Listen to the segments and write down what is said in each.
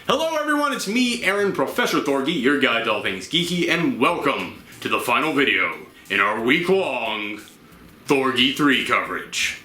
Hello everyone, it's me, Aaron, Professor ThorgE, your guide to all things geeky, and welcome to the final video in our week-long ThorgE3 coverage.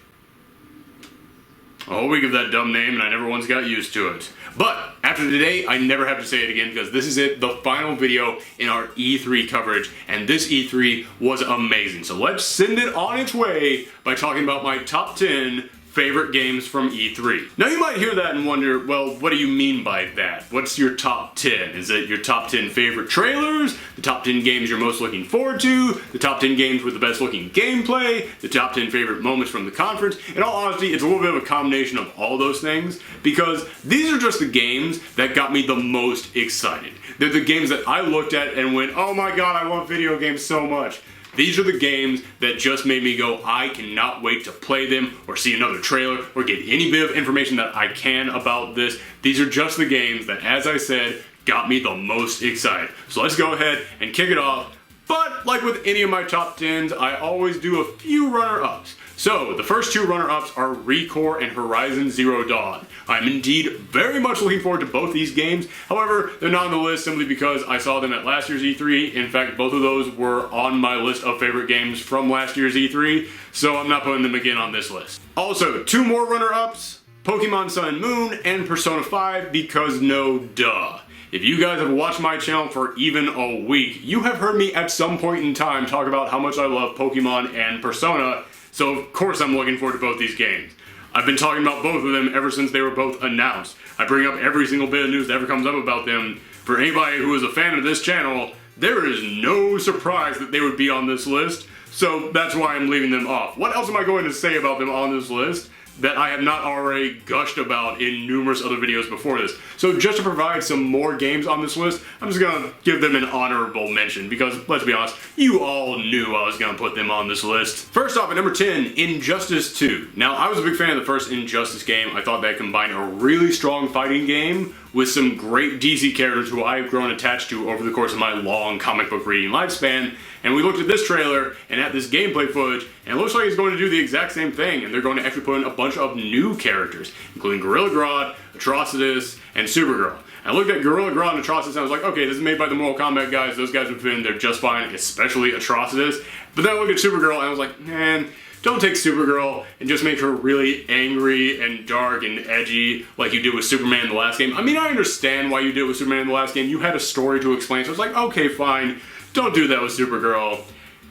A whole week of that dumb name, and I never once got used to it. But after today, I never have to say it again because this is it, the final video in our E3 coverage, and this E3 was amazing. So let's send it on its way by talking about my top 10 favorite games from E3. Now you might hear that and wonder, well, what do you mean by that? What's your top 10? Is it your top 10 favorite trailers? The top 10 games you're most looking forward to? The top 10 games with the best looking gameplay? The top 10 favorite moments from the conference? In all honesty, it's a little bit of a combination of all those things because these are just the games that got me the most excited. They're the games that I looked at and went, oh my god, I love video games so much. These are the games that just made me go, I cannot wait to play them or see another trailer or get any bit of information that I can about this. These are just the games that, as I said, got me the most excited. So let's go ahead and kick it off. But like with any of my top 10s, I always do a few runner-ups. So the first two runner-ups are ReCore and Horizon Zero Dawn. I'm indeed very much looking forward to both these games. However, they're not on the list simply because I saw them at last year's E3. In fact, both of those were on my list of favorite games from last year's E3, so I'm not putting them again on this list. Also, two more runner-ups, Pokemon Sun and Moon and Persona 5, because no duh. If you guys have watched my channel for even a week, you have heard me at some point in time talk about how much I love Pokemon and Persona, so of course I'm looking forward to both these games. I've been talking about both of them ever since they were both announced. I bring up every single bit of news that ever comes up about them. For anybody who is a fan of this channel, there is no surprise that they would be on this list, so that's why I'm leaving them off. What else am I going to say about them on this list that I have not already gushed about in numerous other videos before this? So just to provide some more games on this list, I'm just gonna give them an honorable mention because, let's be honest, you all knew I was gonna put them on this list. First off, at number 10, Injustice 2. Now, I was a big fan of the first Injustice game. I thought that combined a really strong fighting game with some great DC characters who I've grown attached to over the course of my long comic book reading lifespan. And we looked at this trailer and at this gameplay footage, and it looks like it's going to do the exact same thing, and they're going to actually put in a bunch of new characters, including Gorilla Grodd, Atrocitus, and Supergirl. I looked at Gorilla Grodd and Atrocitus and I was like, okay, this is made by the Mortal Kombat guys, those guys would fit in there just fine, especially Atrocitus. But then I looked at Supergirl and I was like, man, don't take Supergirl and just make her really angry and dark and edgy like you did with Superman in the last game. I mean, I understand why you did it with Superman in the last game. You had a story to explain, so I was like, okay, fine, don't do that with Supergirl.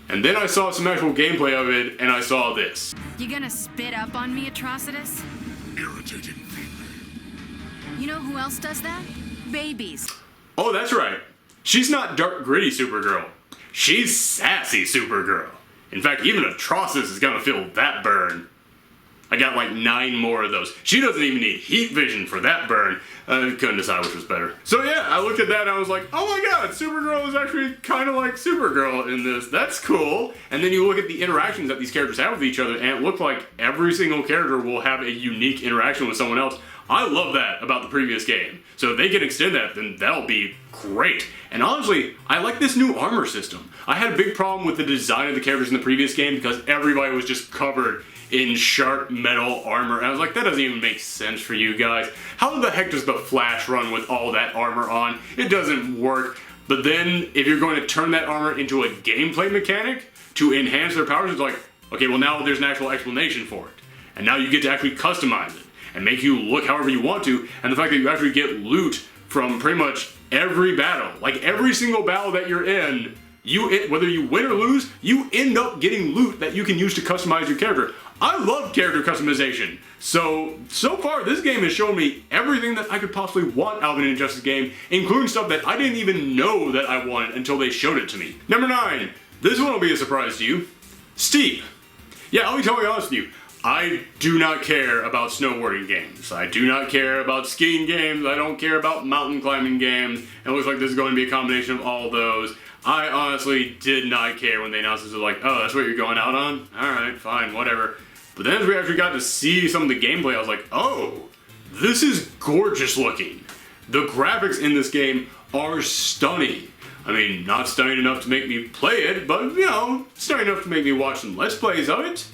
And then I saw some actual gameplay of it, and I saw this. You gonna spit up on me, Atrocitus? Irritating thing. You know who else does that? Babies. Oh, that's right. She's not dark, gritty Supergirl. She's sassy Supergirl. In fact, even Atrocitus is gonna feel that burn. I got like 9 more of those. She doesn't even need heat vision for that burn. I couldn't decide which was better. So yeah, I looked at that and I was like, oh my god, Supergirl is actually kind of like Supergirl in this. That's cool. And then you look at the interactions that these characters have with each other, and it looked like every single character will have a unique interaction with someone else. I love that about the previous game. So if they can extend that, then that'll be great. And honestly, I like this new armor system. I had a big problem with the design of the characters in the previous game because everybody was just covered in sharp metal armor. And I was like, that doesn't even make sense for you guys. How the heck does the Flash run with all that armor on? It doesn't work. But then if you're going to turn that armor into a gameplay mechanic to enhance their powers, it's like, okay, well now there's an actual explanation for it. And now you get to actually customize it and make you look however you want to. And the fact that you actually get loot from pretty much every battle, like every single battle that you're in, whether you win or lose, you end up getting loot that you can use to customize your character. I love character customization. So far this game has shown me everything that I could possibly want out of an Injustice game, including stuff that I didn't even know that I wanted until they showed it to me. Number 9, this one will be a surprise to you. Steep. Yeah, I'll be totally honest with you. I do not care about snowboarding games. I do not care about skiing games. I don't care about mountain climbing games. It looks like this is going to be a combination of all those. I honestly did not care when they announced this. Like, oh, that's what you're going out on? Alright, fine, whatever. But then as we actually got to see some of the gameplay, I was like, oh, this is gorgeous looking. The graphics in this game are stunning. I mean, not stunning enough to make me play it, but, you know, stunning enough to make me watch some Let's Plays of it.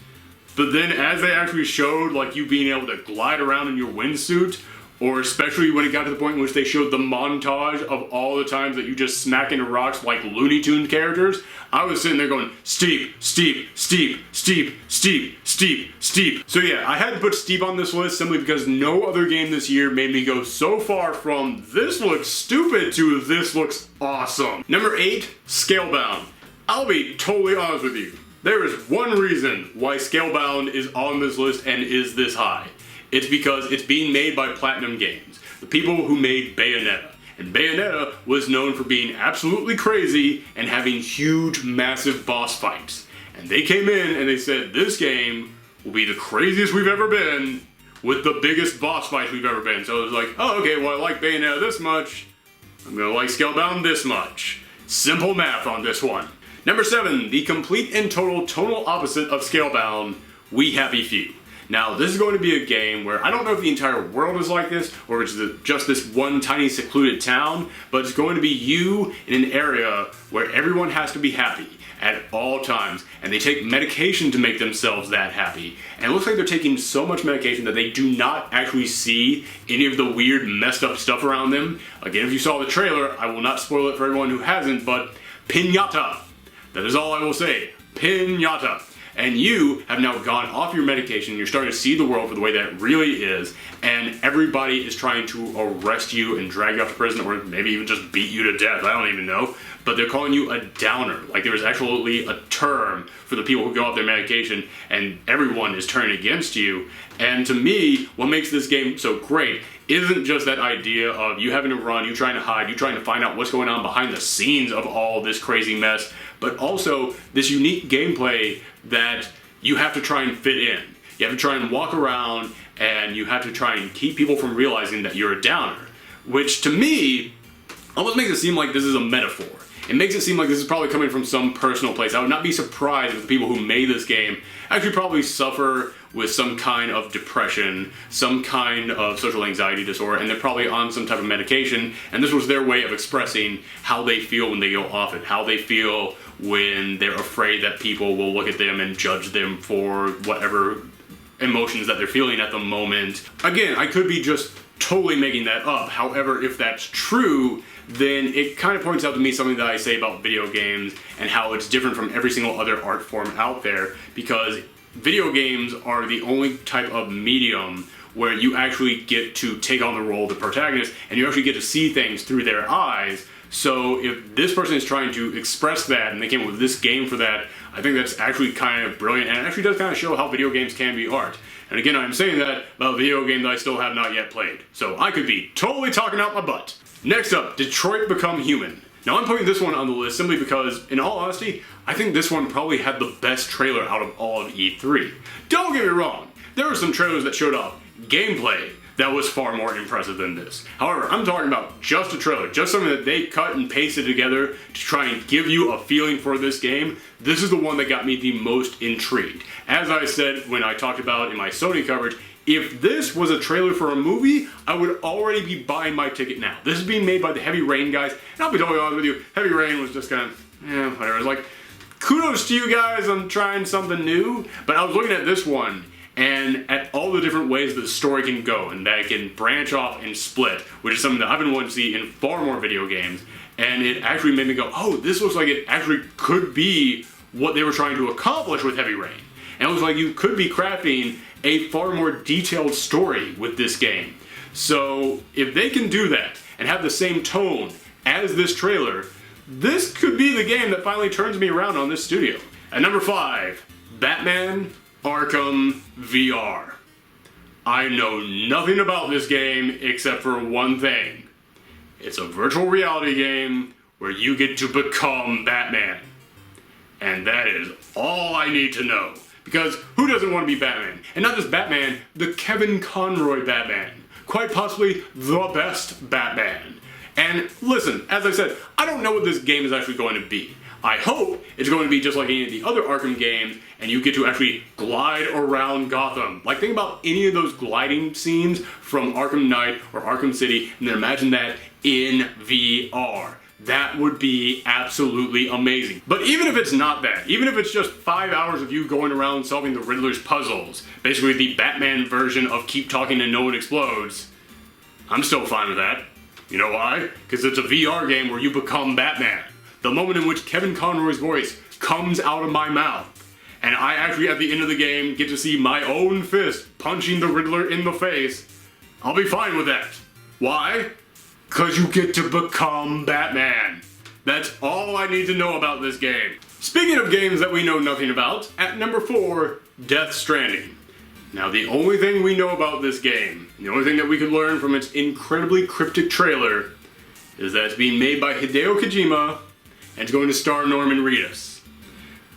But then as they actually showed, like, you being able to glide around in your windsuit, Or especially when it got to the point in which they showed the montage of all the times that you just smack into rocks like Looney Tunes characters, I was sitting there going, steep, steep, steep, steep, steep, steep, steep. So yeah, I had to put steep on this list simply because no other game this year made me go so far from this looks stupid to this looks awesome. Number 8, Scalebound. I'll be totally honest with you. There is one reason why Scalebound is on this list and is this high. It's because it's being made by Platinum Games, the people who made Bayonetta. And Bayonetta was known for being absolutely crazy and having huge, massive boss fights. And they came in and they said, this game will be the craziest we've ever been with the biggest boss fights we've ever been. So it was like, oh, okay, well, I like Bayonetta this much. I'm gonna like Scalebound this much. Simple math on this one. Number 7, the complete and total tonal opposite of Scalebound, We Happy Few. Now, this is going to be a game where I don't know if the entire world is like this, or it's just this one tiny secluded town, but it's going to be you in an area where everyone has to be happy at all times, and they take medication to make themselves that happy. And it looks like they're taking so much medication that they do not actually see any of the weird, messed up stuff around them. Again, if you saw the trailer, I will not spoil it for everyone who hasn't, but Pinata. That is all I will say. Pinata. And you have now gone off your medication, you're starting to see the world for the way that it really is, and everybody is trying to arrest you and drag you off to prison, or maybe even just beat you to death, I don't even know. But they're calling you a downer. Like there is actually a term for the people who go off their medication, and everyone is turning against you. And to me, what makes this game so great isn't just that idea of you having to run, you trying to hide, you trying to find out what's going on behind the scenes of all this crazy mess, but also this unique gameplay that you have to try and fit in. You have to try and walk around, and you have to try and keep people from realizing that you're a downer, which to me almost makes it seem like this is a metaphor. It makes it seem like this is probably coming from some personal place. I would not be surprised if the people who made this game actually probably suffer with some kind of depression, some kind of social anxiety disorder, and they're probably on some type of medication, and this was their way of expressing how they feel when they go off it, how they feel when they're afraid that people will look at them and judge them for whatever emotions that they're feeling at the moment. Again, I could be just totally making that up. However, if that's true, then it kind of points out to me something that I say about video games and how it's different from every single other art form out there, because video games are the only type of medium where you actually get to take on the role of the protagonist and you actually get to see things through their eyes. So if this person is trying to express that and they came up with this game for that, I think that's actually kind of brilliant, and it actually does kind of show how video games can be art. And again, I'm saying that about a video game that I still have not yet played. So I could be totally talking out my butt. Next up, Detroit Become Human. Now I'm putting this one on the list simply because, in all honesty, I think this one probably had the best trailer out of all of E3. Don't get me wrong, there were some trailers that showed off gameplay that was far more impressive than this. However, I'm talking about just a trailer, just something that they cut and pasted together to try and give you a feeling for this game. This is the one that got me the most intrigued. As I said when I talked about in my Sony coverage, if this was a trailer for a movie, I would already be buying my ticket now. This is being made by the Heavy Rain guys, and I'll be totally honest with you, Heavy Rain was just kind of, whatever. It's like, kudos to you guys on trying something new, but I was looking at this one, and at all the different ways that the story can go, and that it can branch off and split, which is something that I've been wanting to see in far more video games, and it actually made me go, oh, this looks like it actually could be what they were trying to accomplish with Heavy Rain. And it looks like you could be crafting a far more detailed story with this game. So if they can do that and have the same tone as this trailer, this could be the game that finally turns me around on this studio. At number 5, Batman Arkham VR. I know nothing about this game except for one thing. It's a virtual reality game where you get to become Batman. And that is all I need to know. Because who doesn't want to be Batman? And not just Batman, the Kevin Conroy Batman. Quite possibly the best Batman. And listen, as I said, I don't know what this game is actually going to be. I hope it's going to be just like any of the other Arkham games, and you get to actually glide around Gotham. Like, think about any of those gliding scenes from Arkham Knight or Arkham City, and then imagine that in VR. That would be absolutely amazing. But even if it's not that, even if it's just 5 hours of you going around solving the Riddler's puzzles, basically the Batman version of Keep Talking and No One Explodes, I'm still fine with that. You know why? Because it's a VR game where you become Batman. The moment in which Kevin Conroy's voice comes out of my mouth, and I actually at the end of the game get to see my own fist punching the Riddler in the face, I'll be fine with that. Why? Because you get to become Batman. That's all I need to know about this game. Speaking of games that we know nothing about, at number 4, Death Stranding. Now the only thing we know about this game, the only thing that we could learn from its incredibly cryptic trailer, is that it's being made by Hideo Kojima and it's going to star Norman Reedus.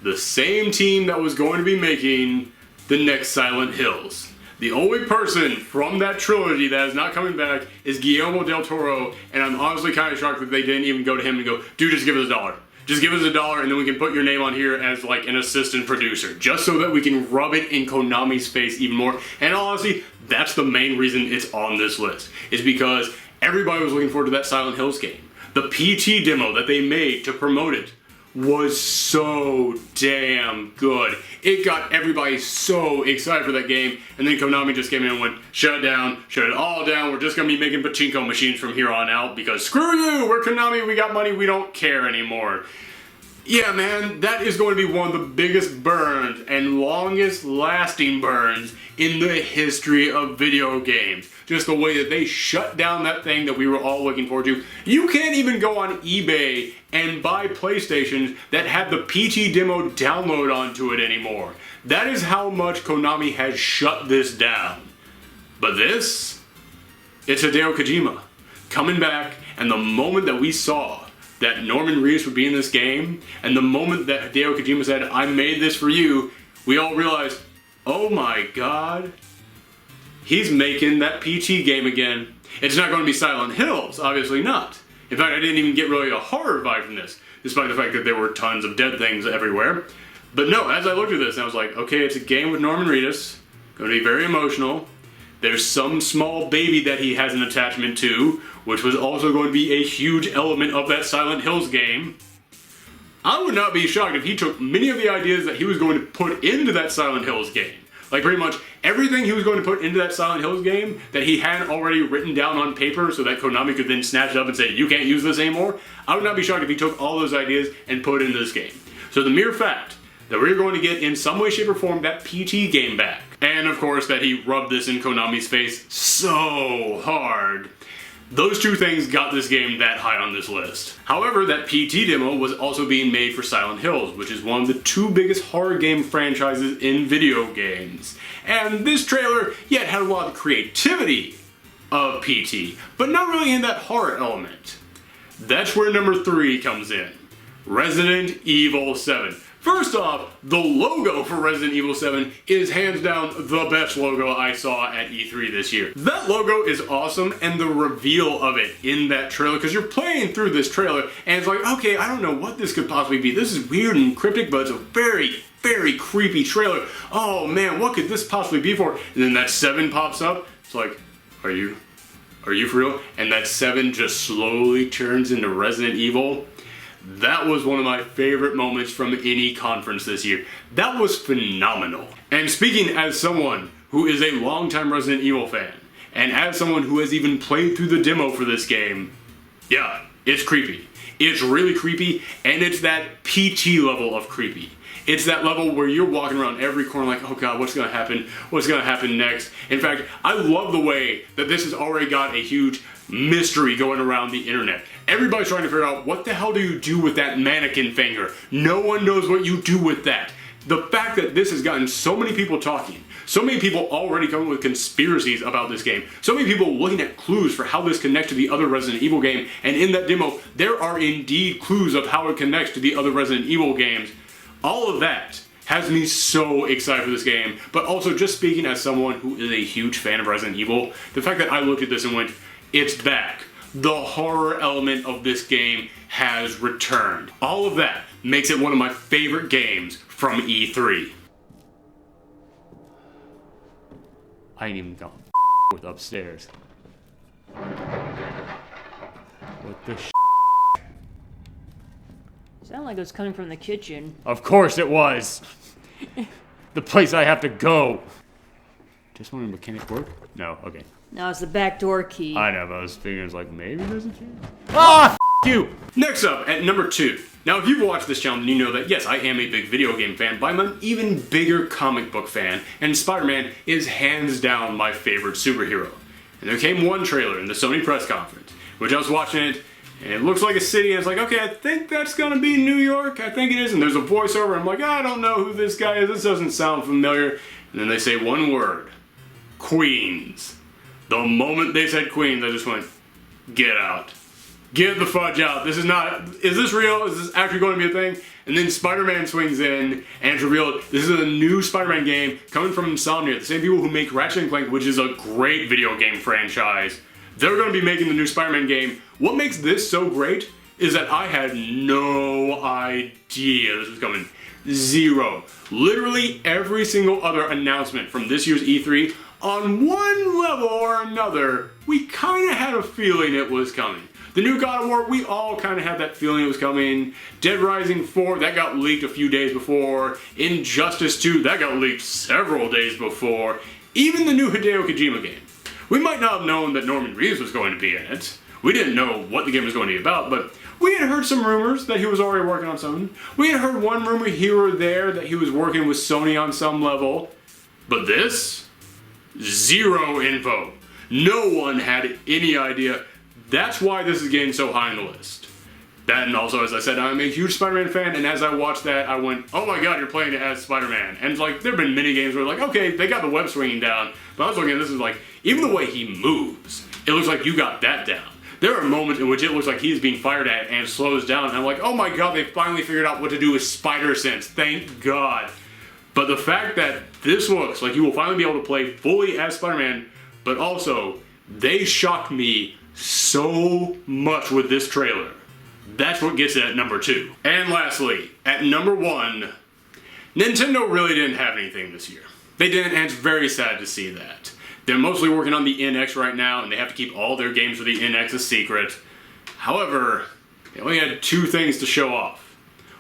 The same team that was going to be making the next Silent Hills. The only person from that trilogy that is not coming back is Guillermo del Toro, and I'm honestly kind of shocked that they didn't even go to him and go, dude, just give us $1. Just give us $1 and then we can put your name on here as like an assistant producer, just so that we can rub it in Konami's face even more. And honestly, that's the main reason it's on this list, is because everybody was looking forward to that Silent Hills game. The PT demo that they made to promote it was so damn good. It got everybody so excited for that game, and then Konami just came in and went, shut it down, shut it all down, we're just gonna be making pachinko machines from here on out because screw you, we're Konami, we got money, we don't care anymore. Yeah, man, that is going to be one of the biggest burns and longest lasting burns in the history of video games. Just the way that they shut down that thing that we were all looking forward to. You can't even go on eBay and buy PlayStations that have the PT demo download onto it anymore. That is how much Konami has shut this down. But this, it's Hideo Kojima coming back, and the moment that we saw that Norman Reedus would be in this game, and the moment that Hideo Kojima said, I made this for you, we all realized, oh my god, he's making that PT game again. It's not going to be Silent Hills, obviously not. In fact, I didn't even get really a horror vibe from this, despite the fact that there were tons of dead things everywhere. But no, as I looked at this, I was like, okay, it's a game with Norman Reedus, going to be very emotional. There's some small baby that he has an attachment to, which was also going to be a huge element of that Silent Hills game. I would not be shocked if he took many of the ideas that he was going to put into that Silent Hills game. Like pretty much everything he was going to put into that Silent Hills game that he had already written down on paper so that Konami could then snatch it up and say, you can't use this anymore. I would not be shocked if he took all those ideas and put it into this game. So the mere fact that we're going to get in some way, shape, or form that PT game back, and of course that he rubbed this in Konami's face so hard, those two things got this game that high on this list. However, that PT demo was also being made for Silent Hills, which is one of the 2 biggest horror game franchises in video games. And this trailer, yeah, it had a lot of creativity of PT, but not really in that horror element. That's where number 3 comes in. Resident Evil 7. First off, the logo for Resident Evil 7 is hands down the best logo I saw at E3 this year. That logo is awesome, and the reveal of it in that trailer, because you're playing through this trailer, and it's like, okay, I don't know what this could possibly be. This is weird and cryptic, but it's a very, very creepy trailer. Oh man, what could this possibly be for? And then that 7 pops up. It's like, are you for real? And that 7 just slowly turns into Resident Evil. That was one of my favorite moments from any conference this year. That was phenomenal. And speaking as someone who is a longtime Resident Evil fan, and as someone who has even played through the demo for this game, yeah, it's creepy. It's really creepy, and it's that PT level of creepy. It's that level where you're walking around every corner like, oh god, what's gonna happen? What's gonna happen next? In fact, I love the way that this has already got a huge mystery going around the internet. Everybody's trying to figure out, what the hell do you do with that mannequin finger? No one knows what you do with that. The fact that this has gotten so many people talking, so many people already coming with conspiracies about this game, so many people looking at clues for how this connects to the other Resident Evil game, and in that demo, there are indeed clues of how it connects to the other Resident Evil games. All of that has me so excited for this game, but also just speaking as someone who is a huge fan of Resident Evil, the fact that I looked at this and went, it's back. The horror element of this game has returned. All of that makes it one of my favorite games from E3. I ain't even gonna with upstairs. What the Sounded like it was coming from the kitchen. Of course it was. The place I have to go Just want a mechanic work? No, okay. Now it's the backdoor key. I know, but I was figuring it's like, maybe there's a chance. Ah, f you! Next up, at number 2. Now, if you've watched this channel, then you know that, yes, I am a big video game fan, but I'm an even bigger comic book fan, and Spider-Man is hands down my favorite superhero. And there came one trailer in the Sony press conference, which I was watching it, and it looks like a city, and it's like, okay, I think that's gonna be New York, I think it is, and there's a voiceover, and I'm like, I don't know who this guy is, this doesn't sound familiar, and then they say one word, Queens. The moment they said Queens, I just went, get out. Get the fudge out. This is not, is this real? Is this actually going to be a thing? And then Spider-Man swings in, and it's revealed this is a new Spider-Man game coming from Insomnia, the same people who make Ratchet & Clank, which is a great video game franchise. They're going to be making the new Spider-Man game. What makes this so great is that I had no idea this was coming. Zero. Literally every single other announcement from this year's E3, on one level or another, we kind of had a feeling it was coming. The new God of War, we all kind of had that feeling it was coming. Dead Rising 4, that got leaked a few days before. Injustice 2, that got leaked several days before. Even the new Hideo Kojima game. We might not have known that Norman Reedus was going to be in it. We didn't know what the game was going to be about, but we had heard some rumors that he was already working on something. We had heard one rumor here or there that he was working with Sony on some level. But this? Zero info. No one had any idea. That's why this is getting so high on the list. That, and also, as I said, I'm a huge Spider-Man fan, and as I watched that, I went, oh my god, you're playing it as Spider-Man. And like, there have been many games where like, okay, they got the web swinging down, but I was looking at this, is like, even the way he moves, it looks like you got that down. There are moments in which it looks like he's being fired at and slows down, and I'm like, oh my god, they finally figured out what to do with Spider Sense, thank god. But the fact that this looks like you will finally be able to play fully as Spider-Man, but also, they shocked me so much with this trailer. That's what gets it at number 2. And lastly, at number 1, Nintendo really didn't have anything this year. They didn't, and it's very sad to see that. They're mostly working on the NX right now, and they have to keep all their games for the NX a secret. However, they only had 2 things to show off.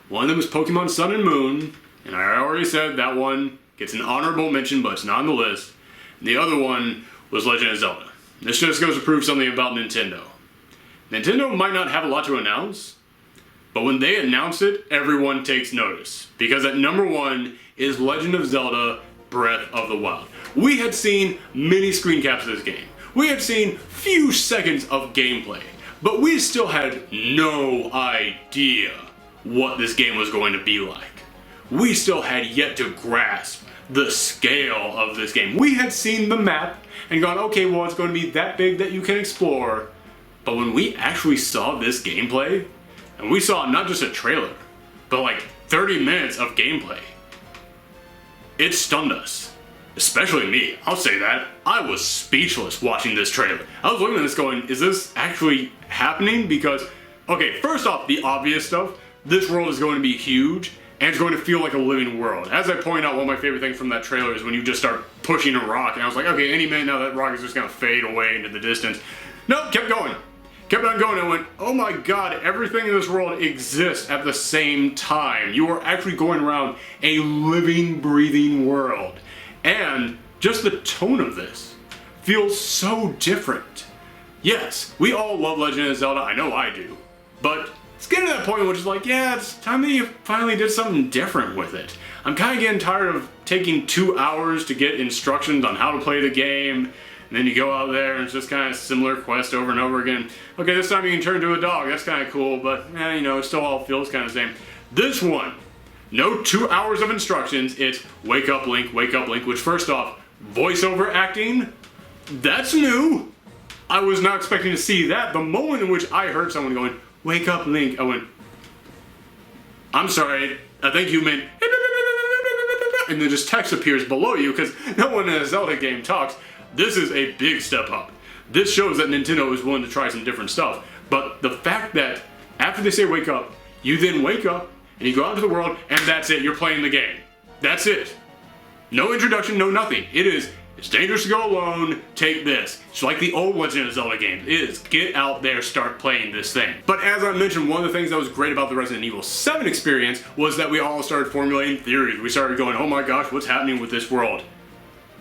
One of them was Pokemon Sun and Moon, and I already said that one gets an honorable mention, but it's not on the list. And the other one was Legend of Zelda. This just goes to prove something about Nintendo. Nintendo might not have a lot to announce, but when they announce it, everyone takes notice. Because at number 1 is Legend of Zelda Breath of the Wild. We had seen many screen caps of this game. We had seen few seconds of gameplay, but we still had no idea what this game was going to be like. We still had yet to grasp the scale of this game. We had seen the map and gone, okay, well, it's going to be that big that you can explore. But when we actually saw this gameplay, and we saw not just a trailer, but like 30 minutes of gameplay, it stunned us. Especially me, I'll say that. I was speechless watching this trailer. I was looking at this going, is this actually happening? Because, okay, first off, the obvious stuff, this world is going to be huge, and it's going to feel like a living world. As I pointed out, one of my favorite things from that trailer is when you just start pushing a rock, and I was like, okay, any minute now that rock is just gonna fade away into the distance. Nope, kept going. Kept on going, and I went, oh my god, everything in this world exists at the same time. You are actually going around a living, breathing world. And just the tone of this feels so different. Yes, we all love Legend of Zelda, I know I do, but it's getting to that point which is like, yeah, it's time that you finally did something different with it. I'm kind of getting tired of taking 2 hours to get instructions on how to play the game, and then you go out there and it's just kind of similar quest over and over again. Okay, this time you can turn into a dog, that's kind of cool, but you know, it still all feels kind of the same. This one, no 2 hours of instructions, it's wake up Link, which first off, voiceover acting, that's new. I was not expecting to see that. The moment in which I heard someone going, wake up Link, I went, I'm sorry, I think you meant, and then just text appears below you because no one in a Zelda game talks. This is a big step up. This shows that Nintendo is willing to try some different stuff. But the fact that after they say wake up, you then wake up and you go out into the world and that's it, you're playing the game. That's it. No introduction, no nothing. It is, it's dangerous to go alone, take this. It's like the old Legend of Zelda games. It is, get out there, start playing this thing. But as I mentioned, one of the things that was great about the Resident Evil 7 experience was that we all started formulating theories. We started going, oh my gosh, what's happening with this world?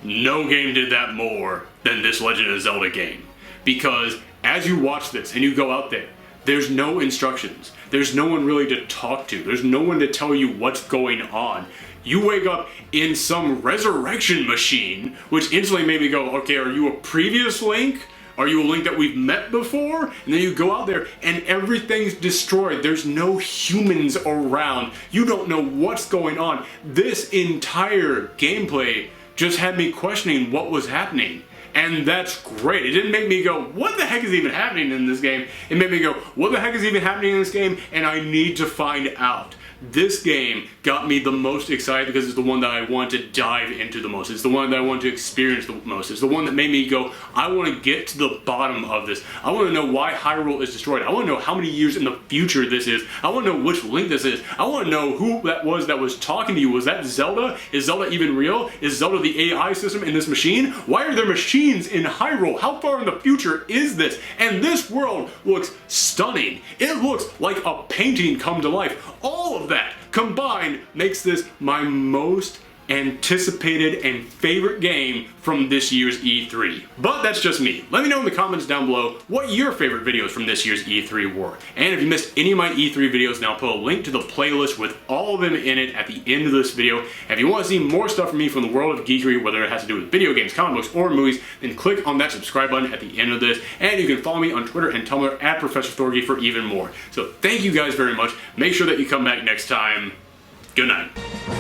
no game did that more than this Legend of Zelda game. Because as you watch this and you go out there, there's no instructions. There's no one really to talk to. There's no one to tell you what's going on. You wake up in some resurrection machine, which instantly made me go, okay, are you a previous Link? Are you a Link that we've met before? And then you go out there and everything's destroyed. There's no humans around. You don't know what's going on. This entire gameplay just had me questioning what was happening. And that's great. It didn't make me go, what the heck is even happening in this game? It made me go, what the heck is even happening in this game? And I need to find out. This game got me the most excited because it's the one that I want to dive into the most. It's the one that I want to experience the most. It's the one that made me go, I want to get to the bottom of this. I want to know why Hyrule is destroyed. I want to know how many years in the future this is. I want to know which Link this is. I want to know who that was talking to you. Was that Zelda? Is Zelda even real? Is Zelda the AI system in this machine? Why are there machines in Hyrule? How far in the future is this? And this world looks stunning. It looks like a painting come to life. All of that combined makes this my most anticipated and favorite game from this year's E3. But that's just me. Let me know in the comments down below what your favorite videos from this year's E3 were. And if you missed any of my E3 videos, now I'll put a link to the playlist with all of them in it at the end of this video. And if you want to see more stuff from me from the world of geekery, whether it has to do with video games, comic books, or movies, then click on that subscribe button at the end of this. And you can follow me on Twitter and Tumblr at Professor ThorgE for even more. So thank you guys very much. Make sure that you come back next time. Good night.